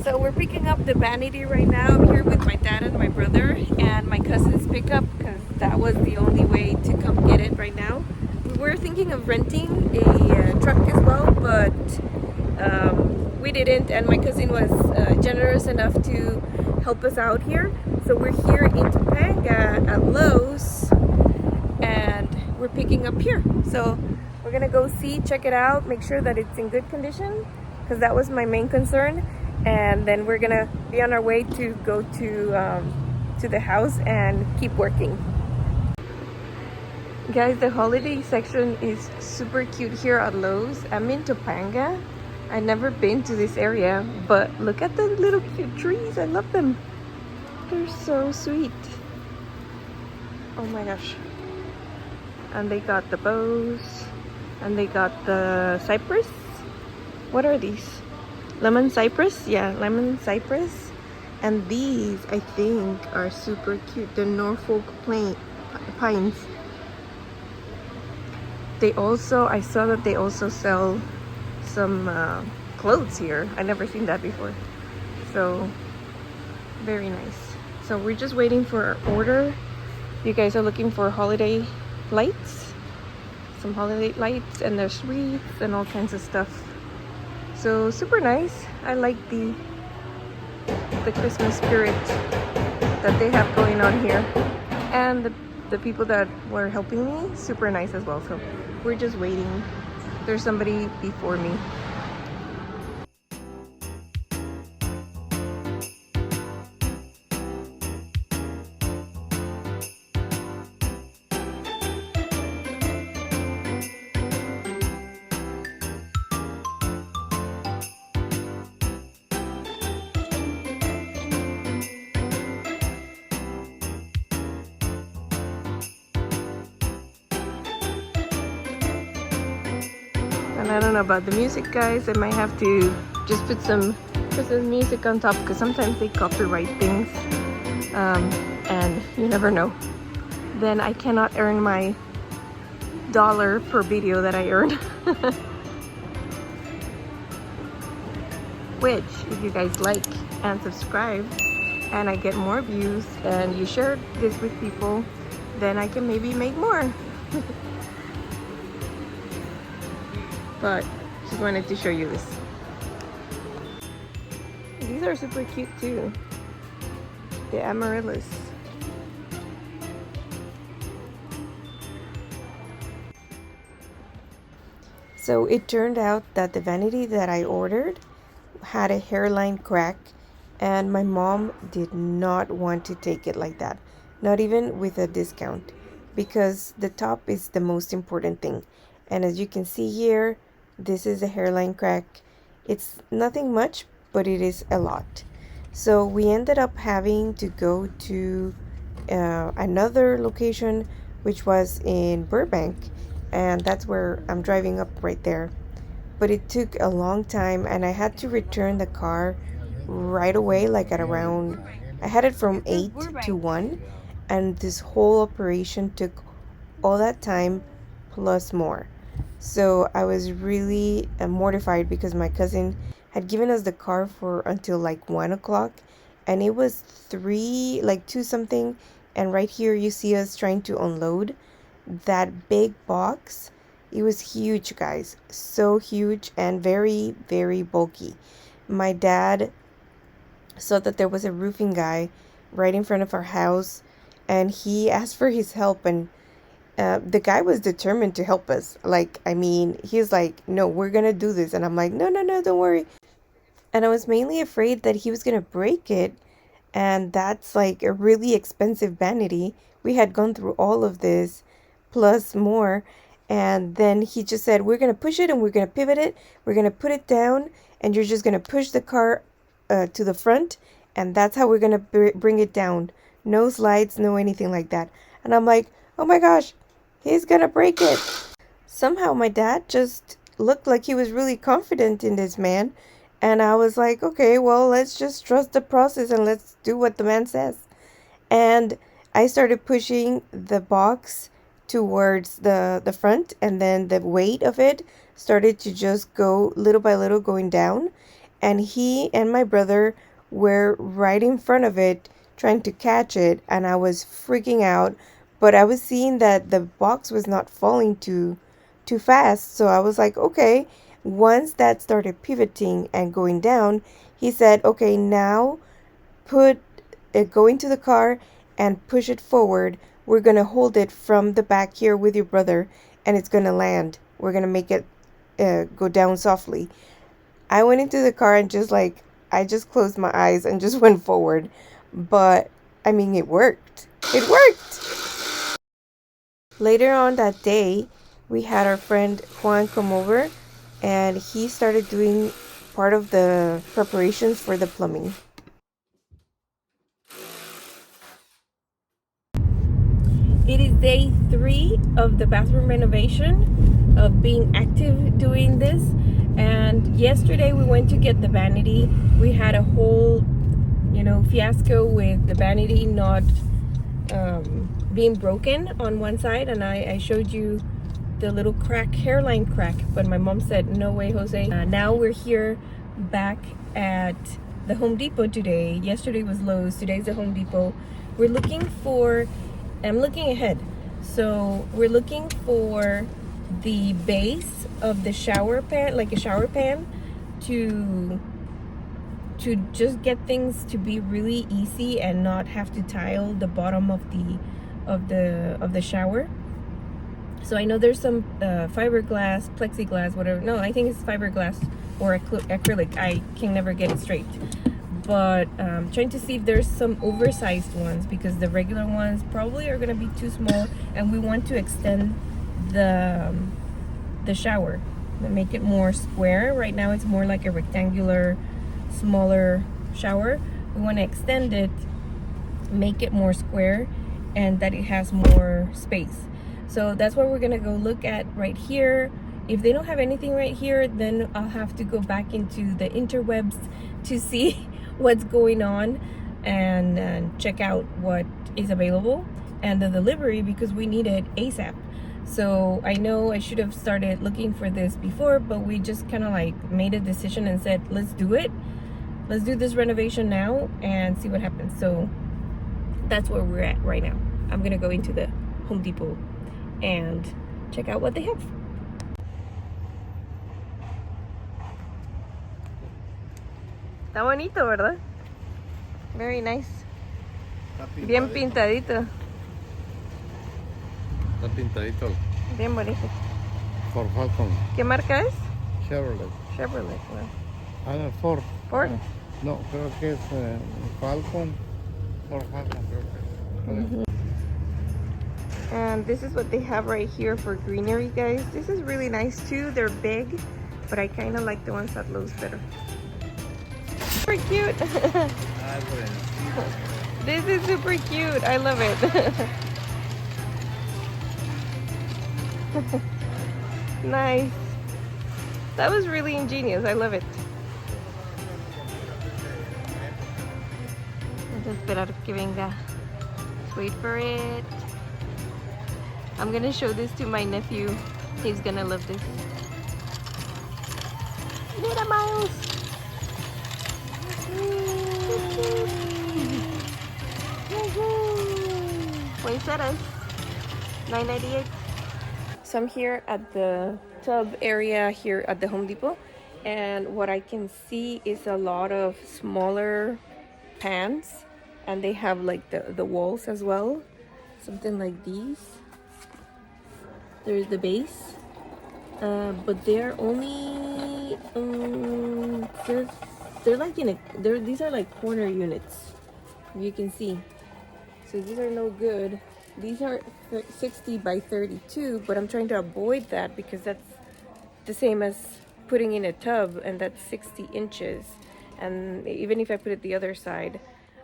So we're picking up the Vanity right now. I'm here with my dad and my brother and my cousin's pickup because that was the only way to come get it right now. We were thinking of renting a truck as well, but we didn't, and my cousin was generous enough to help us out here. So we're here in Topanga at Lowe's and we're picking up here. So we're gonna go see, check it out, make sure that it's in good condition because that was my main concern. And then we're gonna be on our way to go to the house and keep working. Guys, the holiday section is super cute here at Lowe's. I'm in Topanga. I've never been to this area, but look at the little cute trees. I love them. They're so sweet. Oh my gosh. And they got the bows and they got the cypress. What are these? Lemon cypress? Yeah, lemon cypress. And these, I think, are super cute. The Norfolk pines. They also, I saw that they also sell some clothes here. I never seen that before. So, very nice. So we're just waiting for our order. You guys are looking for holiday lights. Some holiday lights, and there's wreaths and all kinds of stuff. So super nice. I like the Christmas spirit that they have going on here, and the people that were helping me, super nice as well. So we're just waiting. There's somebody before me. And I don't know about the music, guys. I might have to just put some Christmas music on top because sometimes they copyright things, and you never know. Then I cannot earn my dollar per video that I earn. Which, if you guys like and subscribe, and I get more views, and you share this with people, then I can maybe make more. But just wanted to show you this. These are super cute too. The amaryllis. So it turned out that the vanity that I ordered had a hairline crack, and my mom did not want to take it like that, not even with a discount, because the top is the most important thing. And as you can see here, this is a hairline crack. It's nothing much, but it is a lot. So we ended up having to go to another location, which was in Burbank, and that's where I'm driving up right there. But it took a long time, and I had to return the car right away, like at around, I had it from 8 to 1, and this whole operation took all that time plus more. So I was really mortified because my cousin had given us the car for until like 1 o'clock, and it was 2 something. And right here you see us trying to unload that big box. It was huge, guys, so huge and very, very bulky. My dad saw that there was a roofing guy right in front of our house, and he asked for his help, and the guy was determined to help us. Like, I mean, he's like, no, we're gonna do this. And I'm like, no, don't worry. And I was mainly afraid that he was gonna break it, and that's like a really expensive vanity. We had gone through all of this plus more, and then he just said, we're gonna push it and we're gonna pivot it, we're gonna put it down, and you're just gonna push the car to the front, and that's how we're gonna bring it down. No slides, no anything like that. And I'm like, oh my gosh, he's gonna break it. Somehow my dad just looked like he was really confident in this man, and I was like, okay, well, let's just trust the process and let's do what the man says. And I started pushing the box towards the front, and then the weight of it started to just go little by little going down, and he and my brother were right in front of it trying to catch it, and I was freaking out. But I was seeing that the box was not falling too fast, so I was like, okay. Once that started pivoting and going down, he said, okay, now put it, go into the car and push it forward. We're gonna hold it from the back here with your brother, and it's gonna land. We're gonna make it go down softly. I went into the car and I just closed my eyes and just went forward. But I mean, it worked. It worked. Later on that day, we had our friend Juan come over, and he started doing part of the preparations for the plumbing. It is day 3 of the bathroom renovation, of being active doing this. And yesterday we went to get the vanity. We had a whole, fiasco with the vanity not being broken on one side. And I showed you the little hairline crack. But my mom said, no way, Jose. Now we're here back at the Home Depot today. Yesterday was Lowe's. Today's the Home Depot. We're looking for... I'm looking ahead. So we're looking for the base of the shower pan, like a shower pan, to just get things to be really easy and not have to tile the bottom of the shower. So I know there's some fiberglass, plexiglass, whatever. No, I think it's fiberglass or acrylic. I can never get it straight. But trying to see if there's some oversized ones, because the regular ones probably are gonna be too small, and we want to extend the shower and make it more square. Right now it's more like a rectangular, smaller shower. We want to extend it, make it more square, and that it has more space. So that's what we're gonna go look at right here. If they don't have anything right here, then I'll have to go back into the interwebs to see what's going on and check out what is available and the delivery, because we need it ASAP. So I know I should have started looking for this before, but we just kind of like made a decision and said, let's do it. Let's do this renovation now and see what happens. So that's where we're at right now. I'm gonna go into the Home Depot and check out what they have. Está bonito, ¿verdad? Very nice. Bien pintadito. Está pintadito. Bien bonito. Ford Falcon. ¿Qué marca es? Chevrolet. Chevrolet. Wow. Ah, no, Ford. Ford? No, creo que es Falcon. Ford Falcon, creo que es. And this is what they have right here for greenery, guys. This is really nice too. They're big, but I kind of like the ones at Lowe's better. Super cute. This is super cute. I love it. Nice. That was really ingenious. I love it. Let's esperar que venga. Let's wait for it. I'm gonna show this to my nephew. He's gonna love this. Mira, Miles. Poinsettias. $9.98. So I'm here at the tub area here at the Home Depot, and what I can see is a lot of smaller pans, and they have like the walls as well, something like these. There's the base, but they're only they're like these are like corner units, you can see. So these are no good. These are 60 by 32, but I'm trying to avoid that because that's the same as putting in a tub, and that's 60 inches. And even if I put it the other side,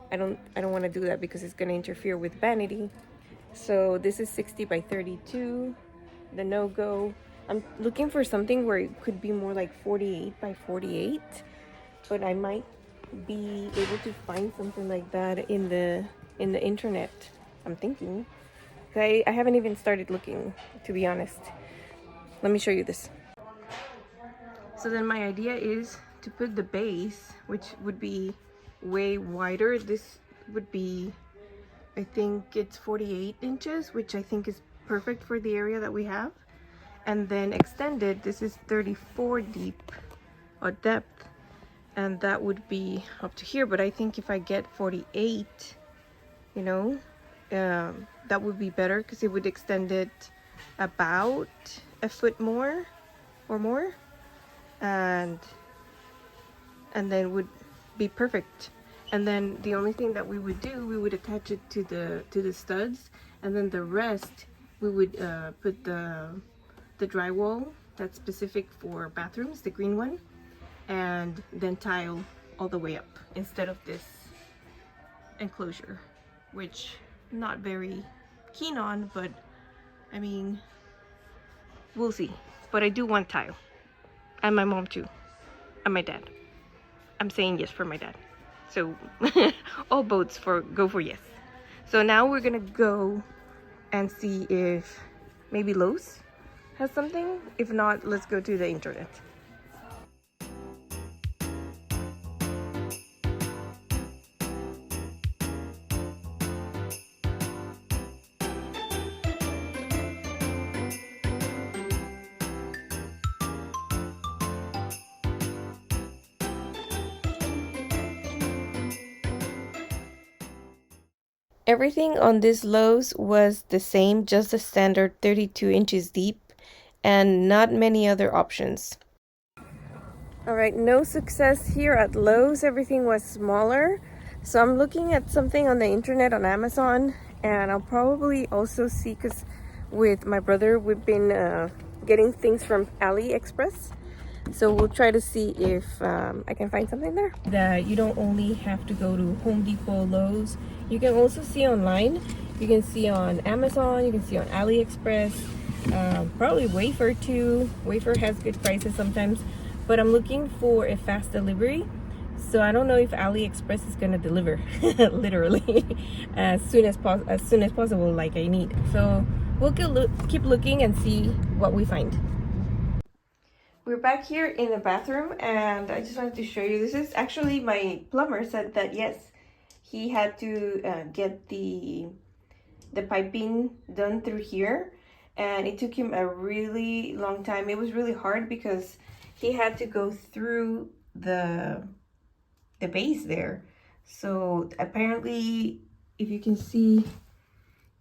I don't want to do that because it's going to interfere with vanity. So this is 60 by 32, the no-go. I'm looking for something where it could be more like 48 by 48, but I might be able to find something like that in the internet, I'm thinking. I haven't even started looking, to be honest. Let me show you this. So then my idea is to put the base, which would be way wider, this would be, I think it's 48 inches, which I think is perfect for the area that we have. And then extended, this is 34 deep or depth, and that would be up to here. But I think if I get 48, you know, that would be better, because it would extend it about a foot more or more, and then would be perfect. And then the only thing that we would do, we would attach it to the studs, and then the rest we would put the drywall that's specific for bathrooms, the green one, and then tile all the way up instead of this enclosure, which I'm not very keen on, but I mean, we'll see. But I do want tile, and my mom too, and my dad. I'm saying yes for my dad. So all votes go for yes. So now we're gonna go and see if maybe Lowe's has something. If not, let's go to the internet. Everything on this Lowe's was the same, just the standard 32 inches deep, and not many other options. Alright, no success here at Lowe's. Everything was smaller. So I'm looking at something on the internet on Amazon, and I'll probably also see, because with my brother we've been getting things from AliExpress. So we'll try to see if I can find something there. That you don't only have to go to Home Depot, Lowe's. You can also see online. You can see on Amazon, you can see on AliExpress, probably Wayfair too. Wayfair has good prices sometimes, but I'm looking for a fast delivery. So I don't know if AliExpress is gonna deliver literally as soon as possible, like I need. So we'll keep looking and see what we find. We're back here in the bathroom, and I just wanted to show you. This is actually, my plumber said that yes, he had to get the piping done through here, and it took him a really long time. It was really hard because he had to go through the base there. So apparently, if you can see,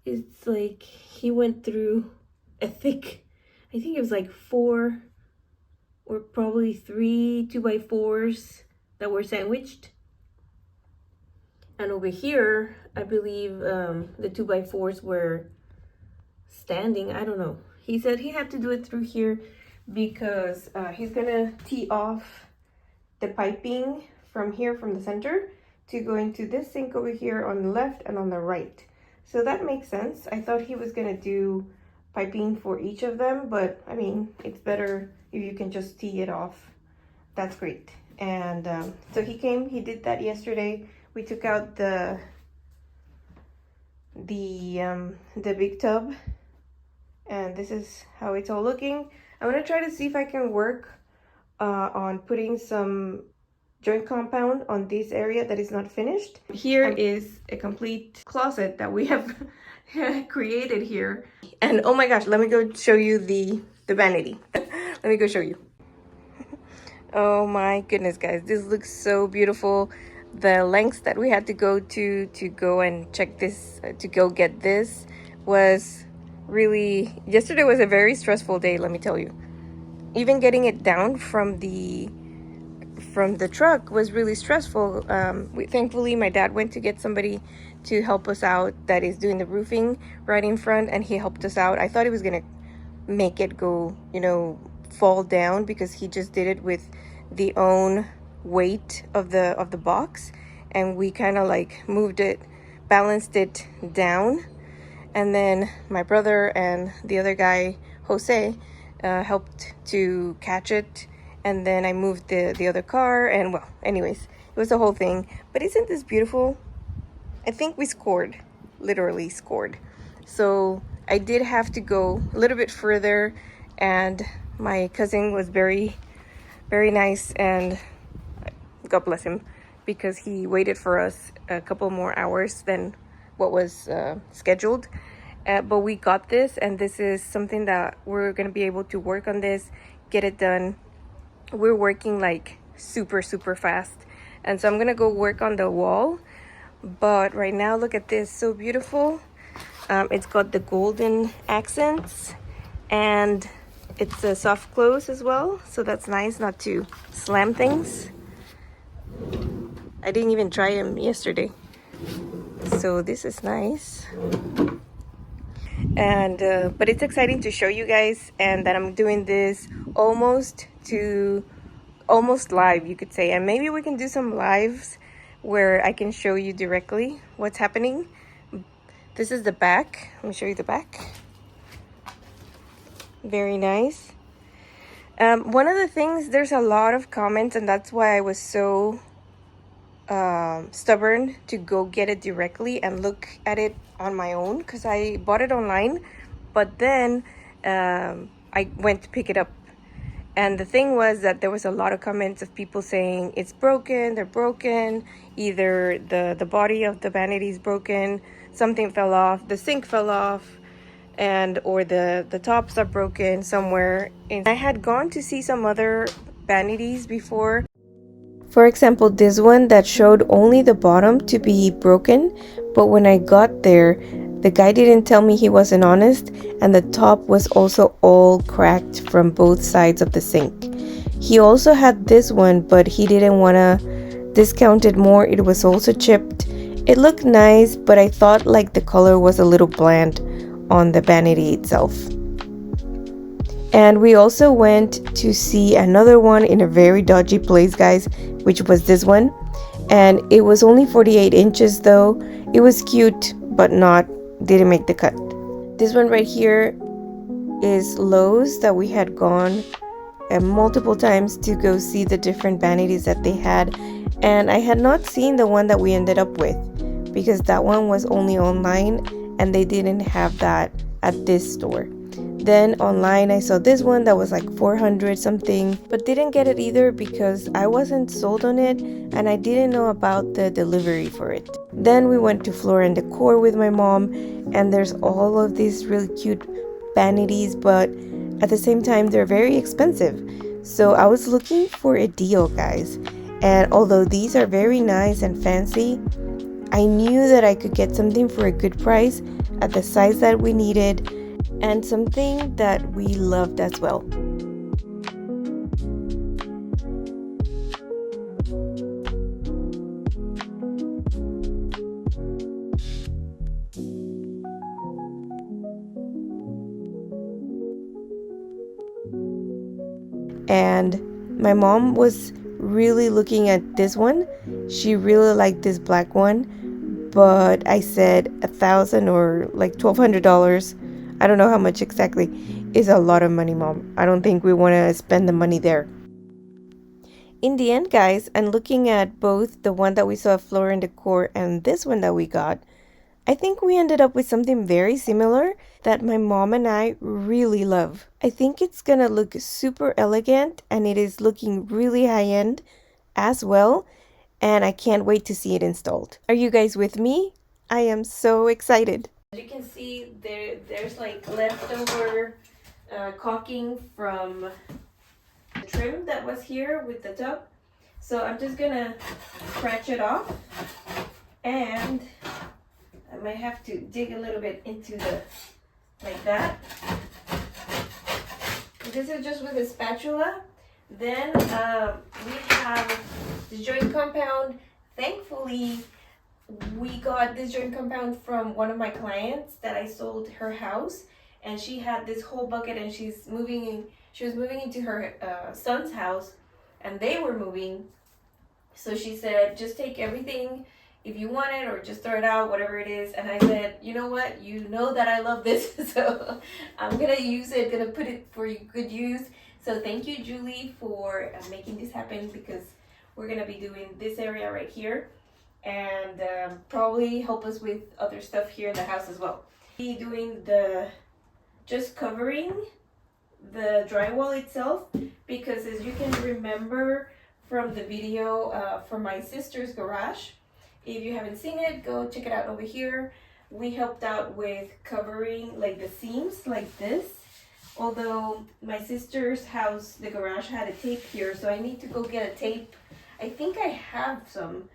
it's like he went through a thick, I think it was like 4 or probably 3 2x4s that were sandwiched. And over here, I believe the 2x4s were standing. I don't know. He said he had to do it through here because he's gonna tee off the piping from here, from the center, to go into this sink over here on the left and on the right. So that makes sense. I thought he was gonna do piping for each of them, but I mean, it's better if you can just tee it off. That's great. And so he came, he did that yesterday. We took out the big tub, and this is how it's all looking. I'm gonna try to see if I can work on putting some joint compound on this area that is not finished. Here is a complete closet that we have created here. And oh my gosh, let me go show you the vanity. Let me go show you. Oh my goodness, guys, this looks so beautiful. The lengths that we had to go go and check this, to go get this, was really, yesterday was a very stressful day, let me tell you. Even getting it down from the truck was really stressful. Thankfully my dad went to get somebody to help us out that is doing the roofing right in front, and he helped us out. I thought he was gonna make it go, you know, fall down, because he just did it with the own weight of the box, and we kind of like moved it, balanced it down, and then my brother and the other guy, Jose, helped to catch it, and then I moved the other car, and well, anyways, it was the whole thing. But isn't this beautiful? I think we scored, literally scored. So I did have to go a little bit further, and my cousin was very, very nice and God bless him, because he waited for us a couple more hours than what was scheduled. But we got this, and this is something that we're gonna be able to work on this, get it done. We're working like super fast, and so I'm gonna go work on the wall. But right now, look at this, so beautiful. It's got the golden accents, and it's a soft close as well, so that's nice not to slam things. I didn't even try them yesterday, so this is nice. And but it's exciting to show you guys, and that I'm doing this almost live, you could say. And maybe we can do some lives where I can show you directly what's happening. This is the back. Let me show you the back. Very nice. One of the things, there's a lot of comments, and that's why I was so stubborn to go get it directly and look at it on my own, because I bought it online, but then I went to pick it up. And the thing was that there was a lot of comments of people saying it's broken, they're broken, either the body of the vanity is broken, something fell off, the sink fell off, and or the tops are broken somewhere. And I had gone to see some other vanities before. For example, this one that showed only the bottom to be broken, but when I got there, the guy didn't tell me, he wasn't honest, and the top was also all cracked from both sides of the sink. He also had this one, but he didn't want to discount it more. It was also chipped. It looked nice, but I thought like the color was a little bland on the vanity itself. And we also went to see another one in a very dodgy place, guys, which was this one. And it was only 48 inches though. It was cute, but didn't make the cut. This one right here is Lowe's, that we had gone multiple times to go see the different vanities that they had. And I had not seen the one that we ended up with, because that one was only online and they didn't have that at this store. Then online I saw this one that was like 400 something, but didn't get it either because I wasn't sold on it and I didn't know about the delivery for it. Then we went to Floor & Decor with my mom, and there's all of these really cute vanities, but at the same time they're very expensive. So I was looking for a deal, guys. And although these are very nice and fancy, I knew that I could get something for a good price at the size that we needed, and something that we loved as well. And my mom was really looking at this one. She really liked this black one, but I said $1,000 or like $1,200. I don't know how much exactly, is a lot of money, Mom. I don't think we want to spend the money there. In the end, guys, and looking at both the one that we saw at Floor & Decor and this one that we got, I think we ended up with something very similar that my mom and I really love. I think it's gonna look super elegant, and it is looking really high-end as well, and I can't wait to see it installed. Are you guys with me? I am so excited. As you can see, there's like leftover caulking from the trim that was here with the tub. So I'm just gonna scratch it off, and I might have to dig a little bit into like that. This is just with a spatula. Then we have the joint compound. Thankfully, we got this joint compound from one of my clients that I sold her house, and she had this whole bucket, and she was moving into her son's house, and they were moving. So she said, just take everything if you want it, or just throw it out, whatever it is. And I said, you know what, you know that I love this, so I'm gonna use it, gonna put it for good use. So thank you, Julie, for making this happen, because we're gonna be doing this area right here, and probably help us with other stuff here in the house as well. Be doing just covering the drywall itself, because as you can remember from the video for my sister's garage. If you haven't seen it, go check it out over here. We helped out with covering like the seams like this. Although my sister's house, the garage had a tape here, so I need to go get a tape. I think I have some,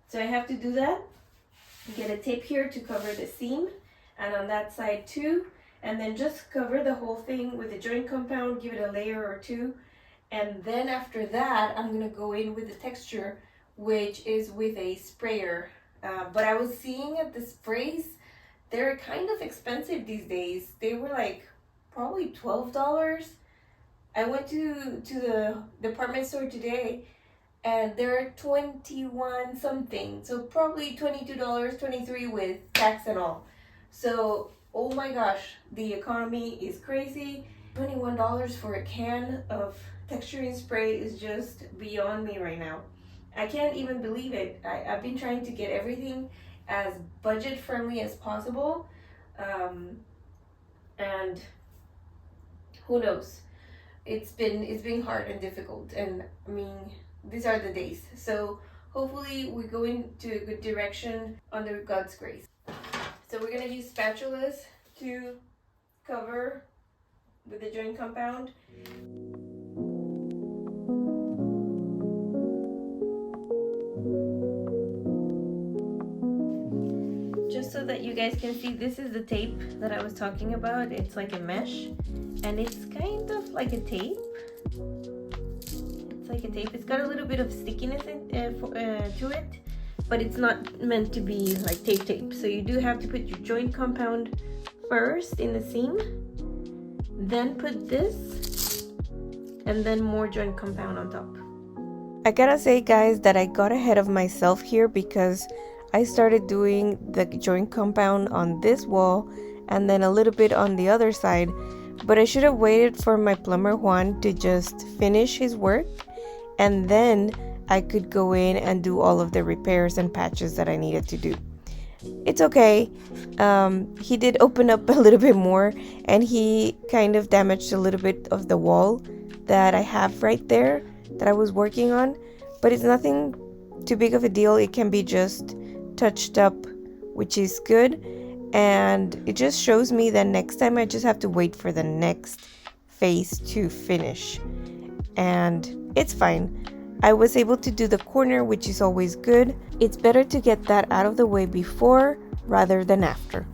so I have to do that. Get a tape here to cover the seam, and on that side too, and then just cover the whole thing with the joint compound, give it a layer or two, and then after that I'm gonna go in with the texture, which is with a sprayer. But I was seeing at the sprays, they're kind of expensive these days. They were like probably $12. I went to the department store today and they're 21 something, so probably $22, 23 with tax and all. So oh my gosh, the economy is crazy. $21 for a can of texturing spray is just beyond me right now. I can't even believe it. I've been trying to get everything as budget friendly as possible, and who knows, it's been hard and difficult, and I mean, these are the days. So hopefully we go into a good direction under God's grace. So we're gonna use spatulas to cover with the joint compound. Just so that you guys can see, this is the tape that I was talking about. It's like a mesh, and it's kind of like a tape. It's like a tape. It's got a little bit of stickiness to it, but it's not meant to be like tape. So you do have to put your joint compound first in the seam, then put this, and then more joint compound on top. I gotta say, guys, that I got ahead of myself here because I started doing the joint compound on this wall and then a little bit on the other side, but I should have waited for my plumber Juan to just finish his work, and then I could go in and do all of the repairs and patches that I needed to do. It's okay. He did open up a little bit more, and he kind of damaged a little bit of the wall that I have right there that I was working on, but it's nothing too big of a deal. It can be just touched up, which is good, and it just shows me that next time I just have to wait for the next phase to finish, and it's fine. I was able to do the corner, which is always good. It's better to get that out of the way before rather than after.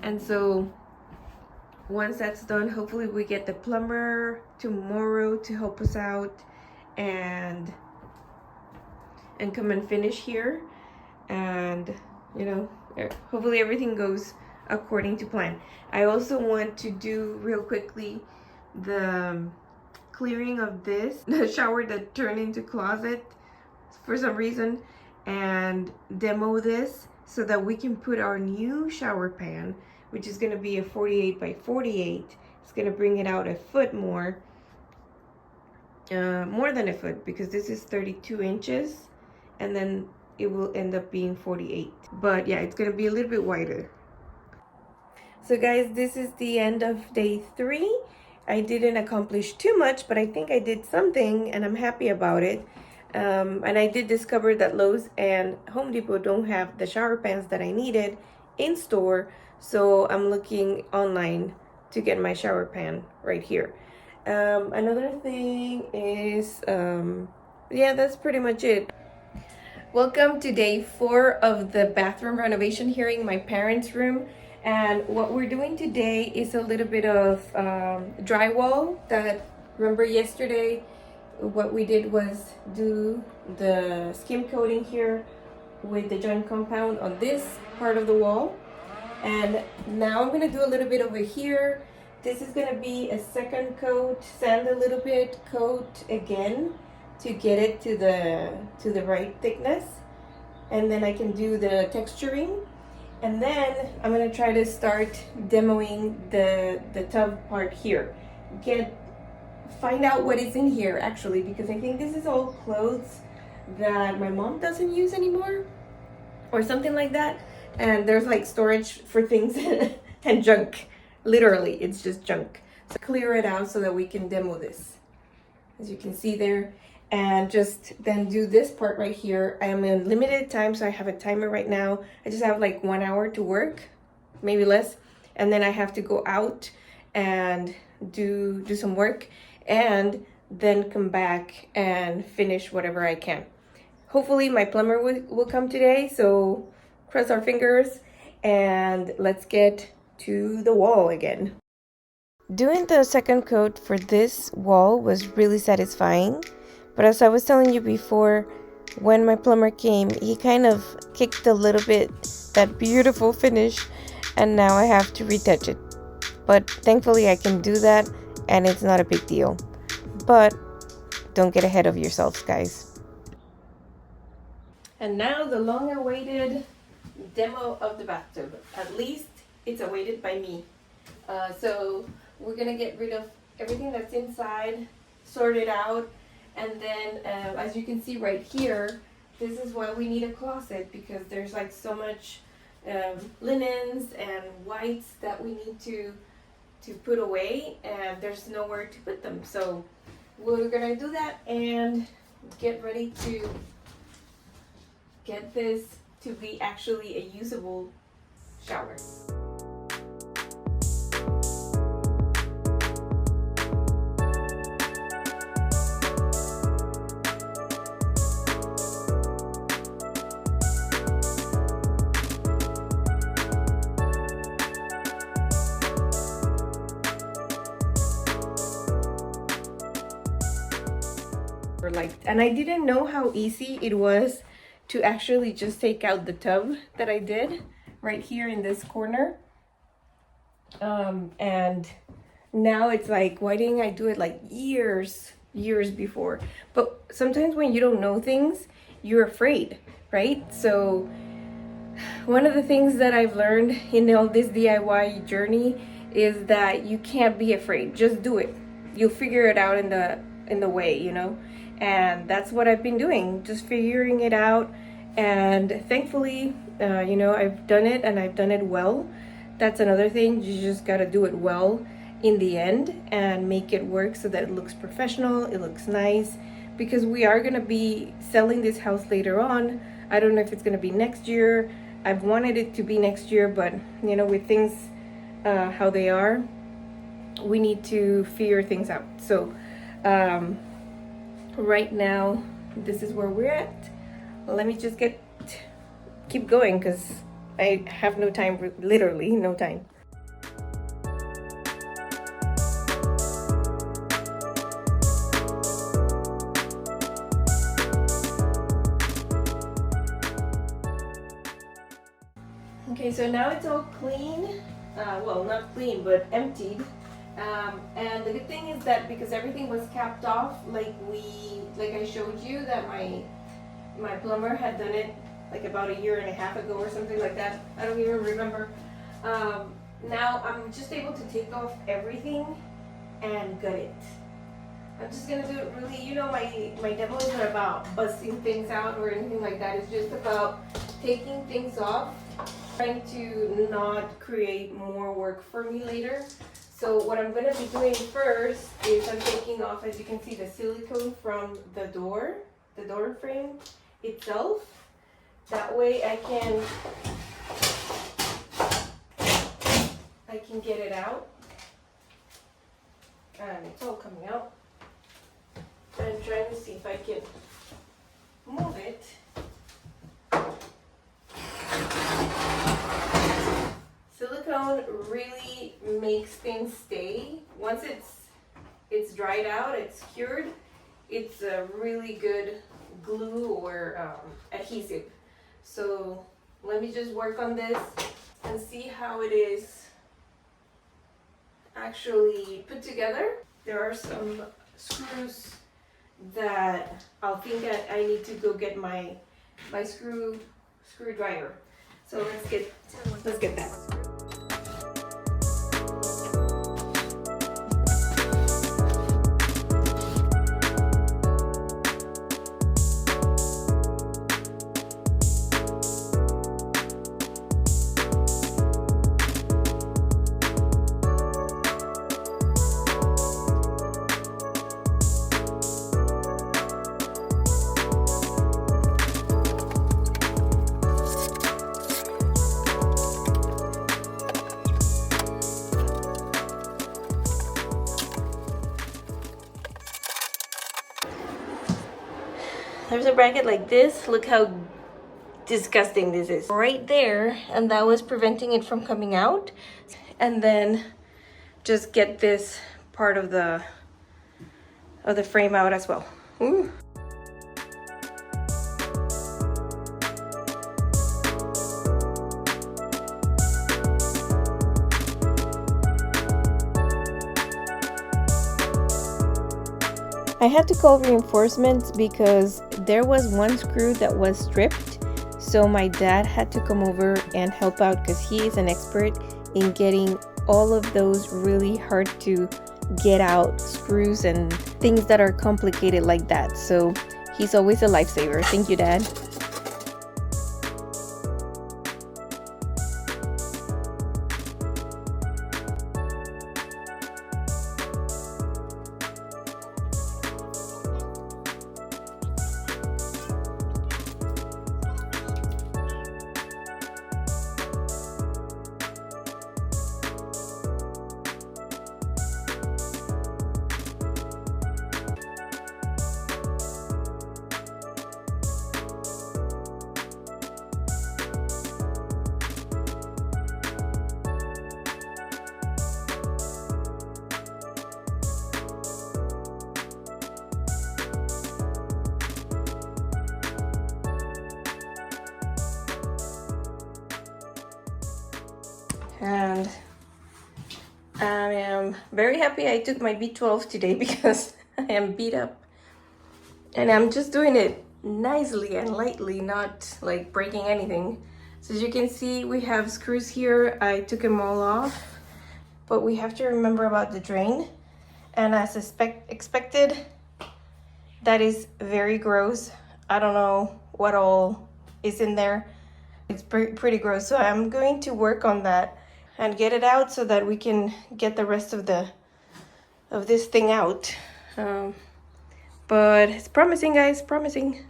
And so once that's done, hopefully we get the plumber tomorrow to help us out and come and finish here, and you know, hopefully everything goes according to plan. I also want to do real quickly the clearing of this, the shower that turned into closet for some reason, and demo this so that we can put our new shower pan, which is going to be a 48 by 48. It's going to bring it out a foot more than a foot, because this is 32 inches and then it will end up being 48. But yeah, it's going to be a little bit wider. So guys, this is the end of day 3. I didn't accomplish too much, but I think I did something and I'm happy about it. And I did discover that Lowe's and Home Depot don't have the shower pans that I needed in store, so I'm looking online to get my shower pan right here. Another thing is, yeah, that's pretty much it. Welcome to day 4 of the bathroom renovation here in my parents' room. And what we're doing today is a little bit of drywall. That, remember yesterday, what we did was do the skim coating here with the joint compound on this part of the wall. And now I'm going to do a little bit over here. This is going to be a second coat, sand a little bit, coat again to get it to the right thickness. and then I can do the texturing. And then I'm gonna try to start demoing the tub part here. Find out what is in here actually, because I think this is all clothes that my mom doesn't use anymore or something like that. And there's like storage for things and junk. Literally, it's just junk. So clear it out so that we can demo this. As you can see there, and just then do this part right here. I am in limited time, so I have a timer right now. I just have like 1 hour to work, maybe less, and then I have to go out and do some work and then come back and finish whatever I can. Hopefully my plumber will come today, so cross our fingers and let's get to the wall again. Doing the second coat for this wall was really satisfying, but as I was telling you before, when my plumber came, he kind of kicked a little bit that beautiful finish, and now I have to retouch it. But thankfully I can do that, and it's not a big deal. But don't get ahead of yourselves, guys. And now the long-awaited demo of the bathtub. At least it's awaited by me. So we're gonna get rid of everything that's inside, sort it out, and then as you can see right here, this is why we need a closet, because there's like so much linens and whites that we need to put away, and there's nowhere to put them. So we're gonna do that and get ready to get this to be actually a usable shower. And I didn't know how easy it was to actually just take out the tub that I did right here in this corner. And now it's like, why didn't I do it like years before? But sometimes when you don't know things, you're afraid, right? So one of the things that I've learned in all this DIY journey is that you can't be afraid. Just do it. You'll figure it out in the way, you know? And that's what I've been doing, just figuring it out. And thankfully, you know, I've done it, and I've done it well. That's another thing. You just got to do it well in the end and make it work so that it looks professional, it looks nice, because we are going to be selling this house later on. I don't know if it's going to be next year. I've wanted it to be next year, but you know, with things how they are, we need to figure things out. So right now, this is where we're at. Let me just keep going, because I have no time, literally no time. Okay, so now it's all clean. Well, not clean, but emptied. And the good thing is that because everything was capped off, like I showed you, that my plumber had done it like about 1.5 years ago or something like that. I don't even remember. Now I'm just able to take off everything and gut it. I'm just gonna do it really, you know, my demo is not about busting things out or anything like that. It's just about taking things off, trying to not create more work for me later. So what I'm gonna be doing first is I'm taking off, as you can see, the silicone from the door frame itself. That way I can get it out. And it's all coming out. I'm trying to see if I can move it. Silicone really makes things stay. Once it's dried out, it's cured, it's a really good glue or adhesive. So let me just work on this and see how it is actually put together. There are some screws that I'll think I need to go get my screw screwdriver. So let's get that. There's a bracket like this. Look how disgusting this is. Right there, and that was preventing it from coming out. And then just get this part of the frame out as well. Ooh. I had to call reinforcements because there was one screw that was stripped, so my dad had to come over and help out because he is an expert in getting all of those really hard to get out screws and things that are complicated like that. So he's always a lifesaver. Thank you, Dad. And I am very happy I took my B12 today because I am beat up. And I'm just doing it nicely and lightly, not like breaking anything. So as you can see, we have screws here. I took them all off, but we have to remember about the drain. And as expected, that is very gross. I don't know what all is in there. It's pretty gross. So I'm going to work on that and get it out so that we can get the rest of this thing out. But it's promising, guys, promising.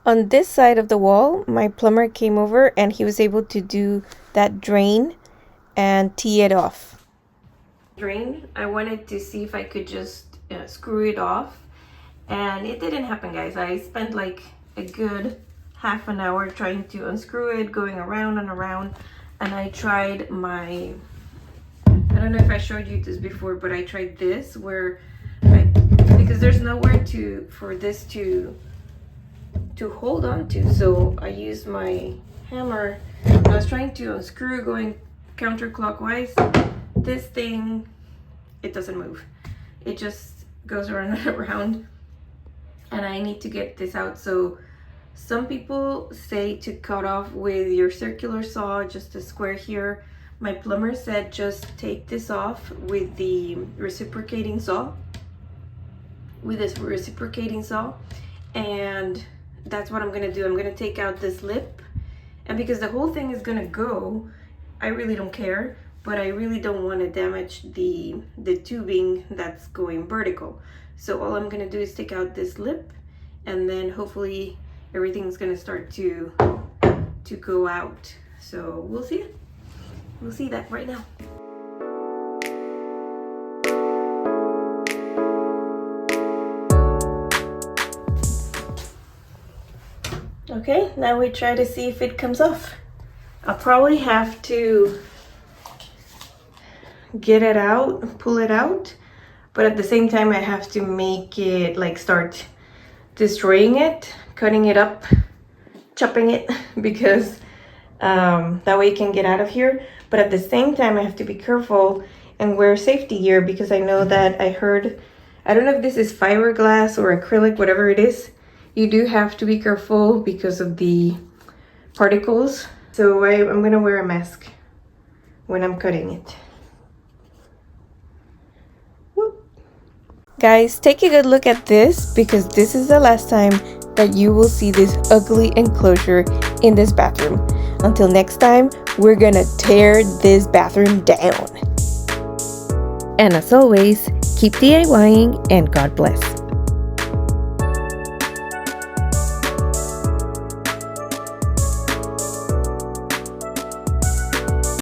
On this side of the wall, my plumber came over and he was able to do that drain and tee it off. Drain, I wanted to see if I could just screw it off, and it didn't happen, guys. I spent like a good half an hour trying to unscrew it, going around and around. And I tried I don't know if I showed you this before, but I tried this where because there's nowhere for this to hold on to. So I used my hammer. I was trying to unscrew going counterclockwise. This thing, it doesn't move. It just goes around and around. And I need to get this out. So some people say to cut off with your circular saw, just a square here. My plumber said just take this off with the reciprocating saw. And that's what I'm gonna do. I'm gonna take out this lip, and because the whole thing is gonna go, I really don't care, but I really don't want to damage the tubing that's going vertical. So all I'm gonna do is take out this lip, and then hopefully everything's gonna start to go out. So we'll see. We'll see that right now. Okay, now we try to see if it comes off. I'll probably have to get it out, pull it out, but at the same time I have to make it like start destroying it, cutting it up, chopping it, because that way it can get out of here. But at the same time I have to be careful and wear safety gear, because I know that I heard, I don't know if this is fiberglass or acrylic, whatever it is, you do have to be careful because of the particles. So I'm gonna wear a mask when I'm cutting it. Whoop. Guys, take a good look at this, because this is the last time that you will see this ugly enclosure in this bathroom. Until next time, we're gonna tear this bathroom down. And as always, keep DIYing and God bless.